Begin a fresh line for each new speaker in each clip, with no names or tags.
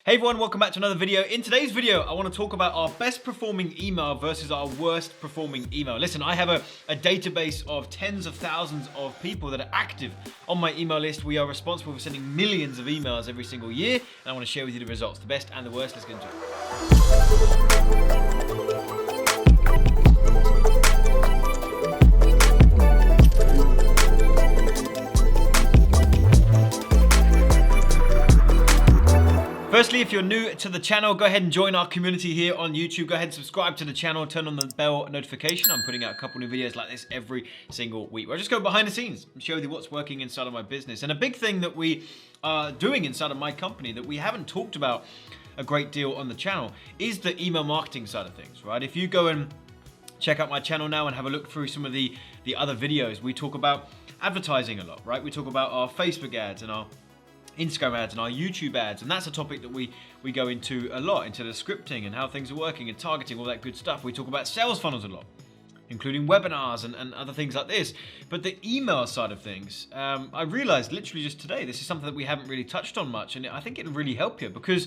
Hey everyone, welcome back to another video. In today's video, I want to talk about our best performing email versus our worst performing email. Listen, I have a database of tens of thousands of people that are active on my email list. We are responsible for sending millions of emails every single year, and I want to share with you the results, the best and the worst. Let's get into it. Firstly, if you're new to the channel, go ahead and join our community here on YouTube. Go ahead and subscribe to the channel, turn on the bell notification. I'm putting out a couple new videos like this every single week, where I just go behind the scenes and show you what's working inside of my business. And a big thing that we are doing inside of my company that we haven't talked about a great deal on the channel is the email marketing side of things, right? If you go and check out my channel now and have a look through some of the other videos, we talk about advertising a lot, right? We talk about our Facebook ads and our Instagram ads and our YouTube ads, and that's a topic that we go into a lot, into the scripting and how things are working and targeting, all that good stuff. We talk about sales funnels a lot, including webinars and other things like this. But the email side of things, I realized literally just today, this is something that we haven't really touched on much, and I think it'll really help you because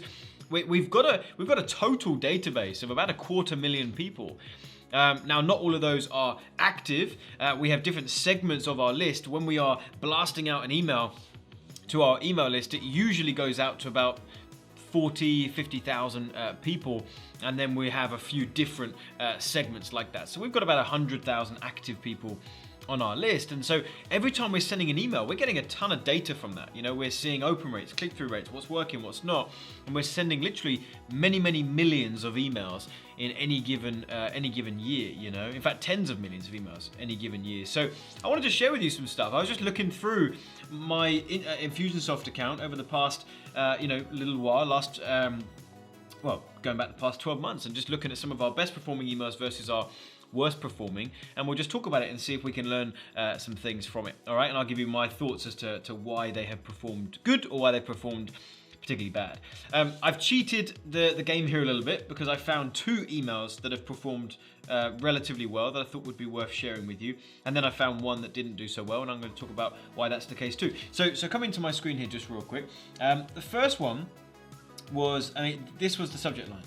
we've got a total database of about 250,000 people. Now, not all of those are active. We have different segments of our list. When we are blasting out an email to our email list, it usually goes out to about 50,000 people, and then we have a few different segments like that. So we've got about 100,000 active people on our list, and so every time we're sending an email, we're getting a ton of data from that. You know, we're seeing open rates, click-through rates, what's working, what's not, and we're sending literally many millions of emails in any given year. You know, in fact, tens of millions of emails any given year. So I wanted to share with you some stuff. I was just looking through my Infusionsoft account over the past little while, going back the past 12 months, and just looking at some of our best performing emails versus our worst performing, and we'll just talk about it and see if we can learn some things from it. All right, and I'll give you my thoughts as to why they have performed good or why they performed particularly bad. I've cheated the game here a little bit because I found 2 emails that have performed relatively well that I thought would be worth sharing with you, and then I found one that didn't do so well, and I'm going to talk about why that's the case too. So coming to my screen here just real quick, the first one was, this was the subject line,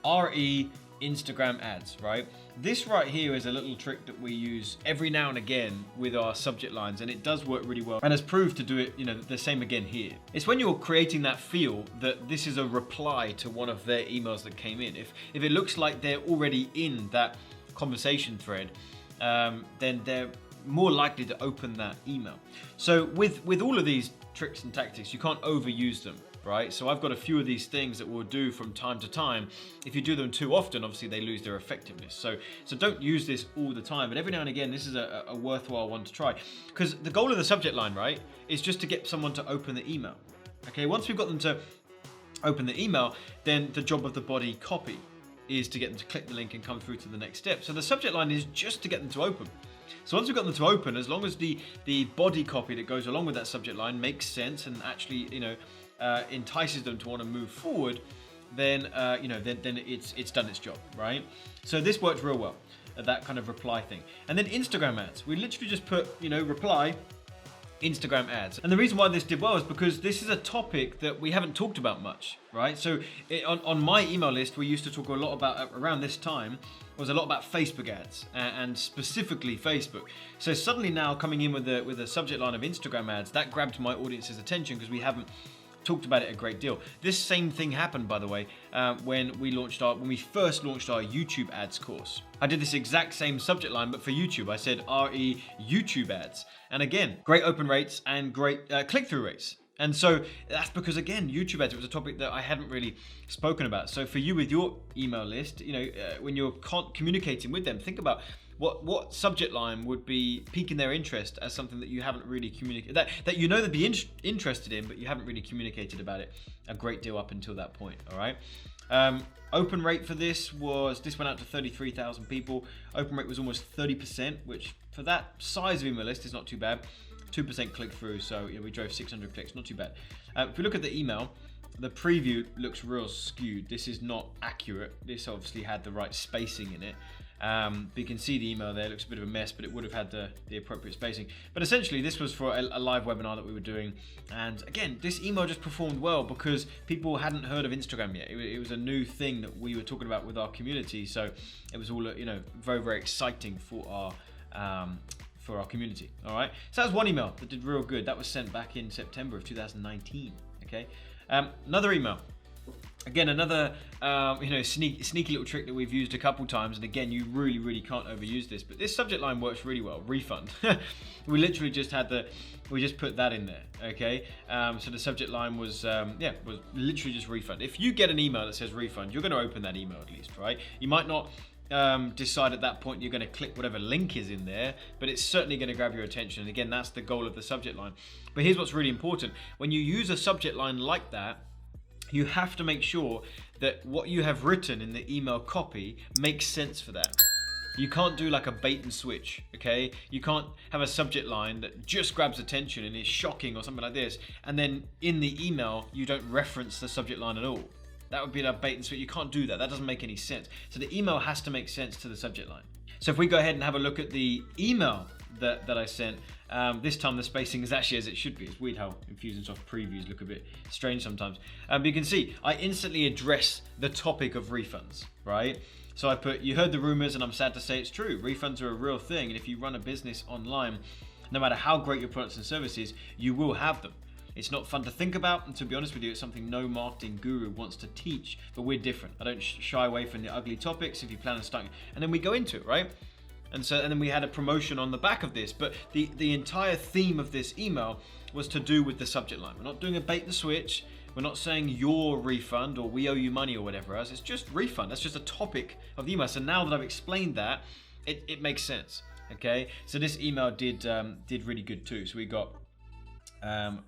RE Instagram ads, right? This right here is a little trick that we use every now and again with our subject lines, and it does work really well and has proved to do it, the same again here. It's when you're creating that feel that this is a reply to one of their emails that came in. If it looks like they're already in that conversation thread, then they're more likely to open that email. So with all of these tricks and tactics, you can't overuse them, right? So I've got a few of these things that we'll do from time to time. If you do them too often, obviously they lose their effectiveness. So don't use this all the time, but every now and again, this is a worthwhile one to try, because the goal of the subject line, right, is just to get someone to open the email. Okay, once we've got them to open the email, then the job of the body copy is to get them to click the link and come through to the next step. So the subject line is just to get them to open. So once we've got them to open, as long as the body copy that goes along with that subject line makes sense and actually, entices them to want to move forward, then it's done its job, right? So this worked real well, that kind of reply thing. And then Instagram ads, we literally just put, reply Instagram ads. And the reason why this did well is because this is a topic that we haven't talked about much, right? So on my email list, we used to talk a lot about, around this time, was a lot about Facebook ads, and specifically Facebook. So suddenly now coming in with a subject line of Instagram ads, that grabbed my audience's attention because we haven't talked about it a great deal. This same thing happened, by the way, when we first launched our YouTube ads course. I did this exact same subject line, but for YouTube. I said RE YouTube ads. And again, great open rates and great click-through rates. And so that's because, again, YouTube ads, it was a topic that I hadn't really spoken about. So for you with your email list, when you're communicating with them, think about what subject line would be piquing their interest as something that you haven't really communicated, that they'd be interested in, but you haven't really communicated about it a great deal up until that point. All right. Open rate for this went out to 33,000 people. Open rate was almost 30%, which for that size of email list is not too bad. 2% click through, so we drove 600 clicks, not too bad. If we look at the email, the preview looks real skewed. This is not accurate. This obviously had the right spacing in it. But you can see the email there. It looks a bit of a mess, but it would have had the appropriate spacing. But essentially, this was for a live webinar that we were doing. And again, this email just performed well because people hadn't heard of Instagram yet. It was a new thing that we were talking about with our community. So it was all, very, very exciting for our community. All right. So that was one email that did real good. That was sent back in September of 2019. Okay. Another email. Again, another sneaky little trick that we've used a couple times, and again, you really can't overuse this. But this subject line works really well. Refund. We literally just put that in there. Okay, so the subject line was literally just refund. If you get an email that says refund, you're going to open that email at least, right? You might not decide at that point you're going to click whatever link is in there, but it's certainly going to grab your attention. And again, that's the goal of the subject line. But here's what's really important: when you use a subject line like that, you have to make sure that what you have written in the email copy makes sense for that. You can't do like a bait and switch, okay? You can't have a subject line that just grabs attention and is shocking or something like this, and then in the email you don't reference the subject line at all. That would be a bait and switch. You can't do that. That doesn't make any sense. So the email has to make sense to the subject line. So if we go ahead and have a look at the email that I sent, this time the spacing is actually as it should be. It's weird how Infusionsoft previews look a bit strange sometimes. But you can see I instantly address the topic of refunds, right? So I put, you heard the rumors and I'm sad to say it's true. Refunds are a real thing, and if you run a business online, no matter how great your products and services, you will have them. It's not fun to think about, and to be honest with you, it's something no marketing guru wants to teach, but we're different. I don't shy away from the ugly topics if you plan on starting. And then we go into it, right? And then we had a promotion on the back of this, but the entire theme of this email was to do with the subject line. We're not doing a bait and switch. We're not saying your refund or we owe you money or whatever else. It's just refund. That's just a topic of the email. So now that I've explained that, it makes sense. Okay. So this email did really good too. So we got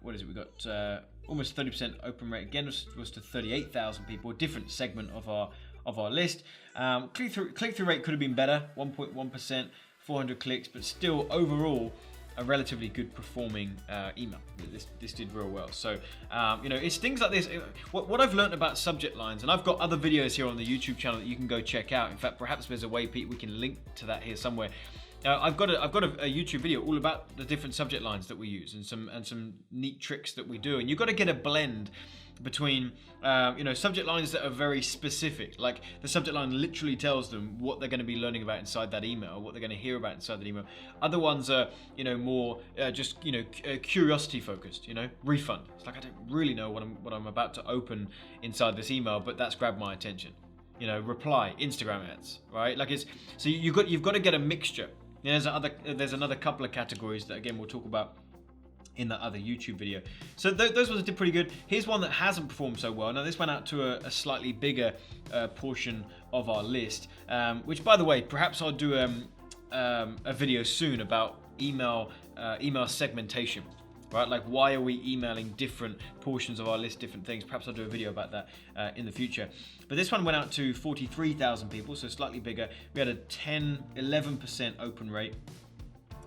what is it? We got almost 30% open rate. Again, was to 38,000 people. A different segment of our list. Click-through rate could have been better, 1.1%, 400 clicks, but still overall a relatively good performing email. This did real well. So it's things like this. What I've learned about subject lines, and I've got other videos here on the YouTube channel that you can go check out. In fact, perhaps there's a way, Pete, we can link to that here somewhere. I've got a YouTube video all about the different subject lines that we use and some neat tricks that we do. And you've got to get a blend between subject lines that are very specific, like the subject line literally tells them what they're going to be learning about inside that email, what they're going to hear about inside that email. Other ones are more curiosity focused, refund. It's like I don't really know what I'm about to open inside this email, but that's grabbed my attention. Reply, Instagram ads, right? Like you've got to get a mixture. There's another couple of categories that again we'll talk about in that other YouTube video. So those ones did pretty good. Here's one that hasn't performed so well. Now this went out to a slightly bigger portion of our list, which by the way, perhaps I'll do a video soon about email segmentation. Right, like why are we emailing different portions of our list, different things? Perhaps I'll do a video about that in the future. But this one went out to 43,000 people, so slightly bigger. We had a 11% open rate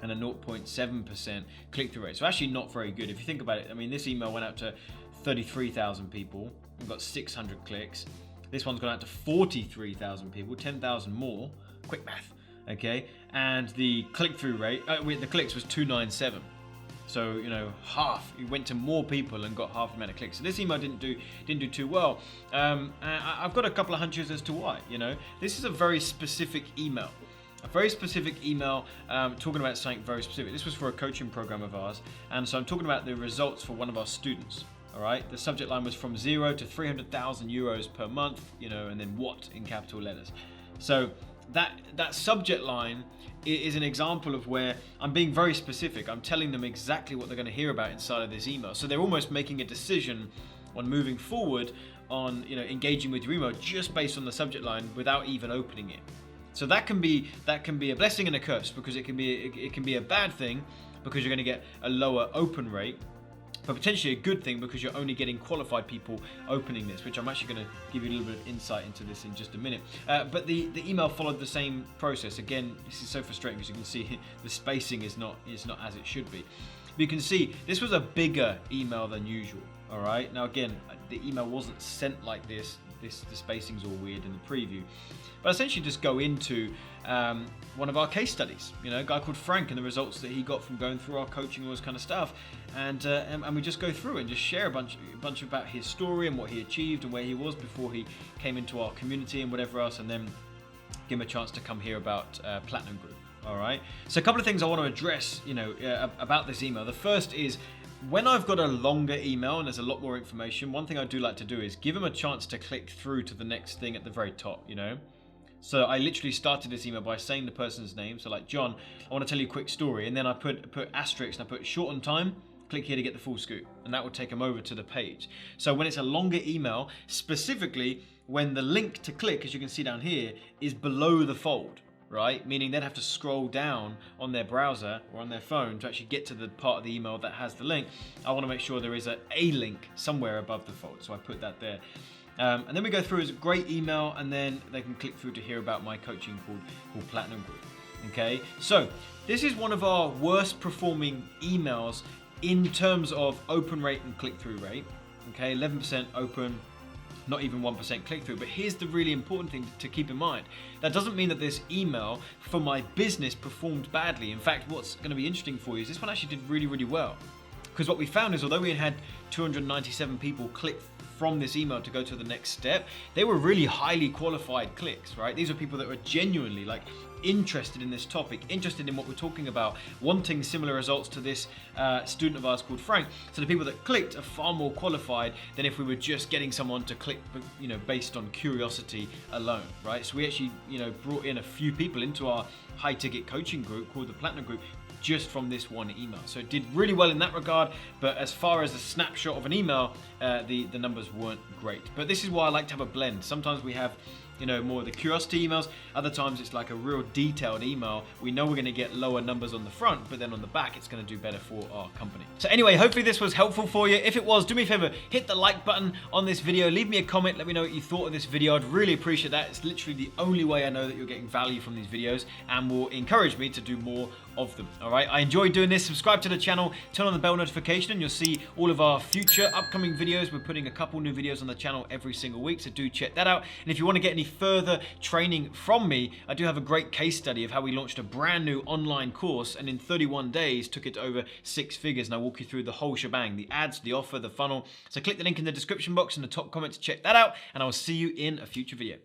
and a 0.7% click-through rate. So actually not very good. If you think about it, I mean, this email went out to 33,000 people. We've got 600 clicks. This one's gone out to 43,000 people, 10,000 more. Quick math, okay? And the click-through rate, the clicks was 297. So half. You went to more people and got half the amount of clicks. So this email didn't do too well. I've got a couple of hunches as to why. This is a very specific email. A very specific email talking about something very specific. This was for a coaching program of ours, and so I'm talking about the results for one of our students. All right. The subject line was from 0 to 300,000 euros per month. And then what in capital letters. So that subject line is an example of where I'm being very specific. I'm telling them exactly what they're going to hear about inside of this email. So they're almost making a decision on moving forward on engaging with your email just based on the subject line without even opening it. So that can be a blessing and a curse, because it can be a bad thing because you're going to get a lower open rate, but potentially a good thing because you're only getting qualified people opening this, which I'm actually going to give you a little bit of insight into this in just a minute. But the email followed the same process. Again, this is so frustrating because you can see the spacing is not as it should be. But you can see this was a bigger email than usual. All right. Now again, the email wasn't sent like this the spacing's all weird in the preview. But essentially just go into one of our case studies, a guy called Frank and the results that he got from going through our coaching, all this kind of stuff. And we just go through and just share a bunch about his story and what he achieved and where he was before he came into our community and whatever else, and then give him a chance to come hear about Platinum Group. All right. So a couple of things I want to address, about this email. The first is, when I've got a longer email and there's a lot more information, one thing I do like to do is give them a chance to click through to the next thing at the very top, So I literally started this email by saying the person's name. So like, John, I want to tell you a quick story. And then I put asterisk and I put short on time, click here to get the full scoop. And that will take them over to the page. So when it's a longer email, specifically when the link to click, as you can see down here, is below the fold, right? Meaning they'd have to scroll down on their browser or on their phone to actually get to the part of the email that has the link. I want to make sure there is a link somewhere above the fold. So I put that there. And then we go through as a great email, and then they can click through to hear about my coaching called Platinum Group. Okay, so this is one of our worst performing emails in terms of open rate and click-through rate. Okay, 11% open, not even 1% click-through. But here's the really important thing to keep in mind. That doesn't mean that this email for my business performed badly. In fact, what's going to be interesting for you is this one actually did really, really well. Because what we found is, although we had 297 people click from this email to go to the next step, they were really highly qualified clicks, right? These are people that were genuinely interested in this topic, interested in what we're talking about, wanting similar results to this student of ours called Frank. So the people that clicked are far more qualified than if we were just getting someone to click, based on curiosity alone, right? So we actually, brought in a few people into our high ticket coaching group called the Platinum Group just from this one email. So it did really well in that regard, but as far as a snapshot of an email, the numbers weren't great. But this is why I like to have a blend. Sometimes we have more of the curiosity emails. Other times it's like a real detailed email. We know we're going to get lower numbers on the front, but then on the back it's going to do better for our company. So anyway, hopefully this was helpful for you. If it was, do me a favor, hit the like button on this video. Leave me a comment. Let me know what you thought of this video. I'd really appreciate that. It's literally the only way I know that you're getting value from these videos and will encourage me to do more of them. All right, I enjoy doing this. Subscribe to the channel, turn on the bell notification, and you'll see all of our future upcoming videos. We're putting a couple new videos on the channel every single week, so do check that out. And if you want to get any further training from me, I do have a great case study of how we launched a brand new online course and in 31 days took it to over 6 figures. And I walk you through the whole shebang, the ads, the offer, the funnel. So click the link in the description box in the top comment to check that out, and I will see you in a future video.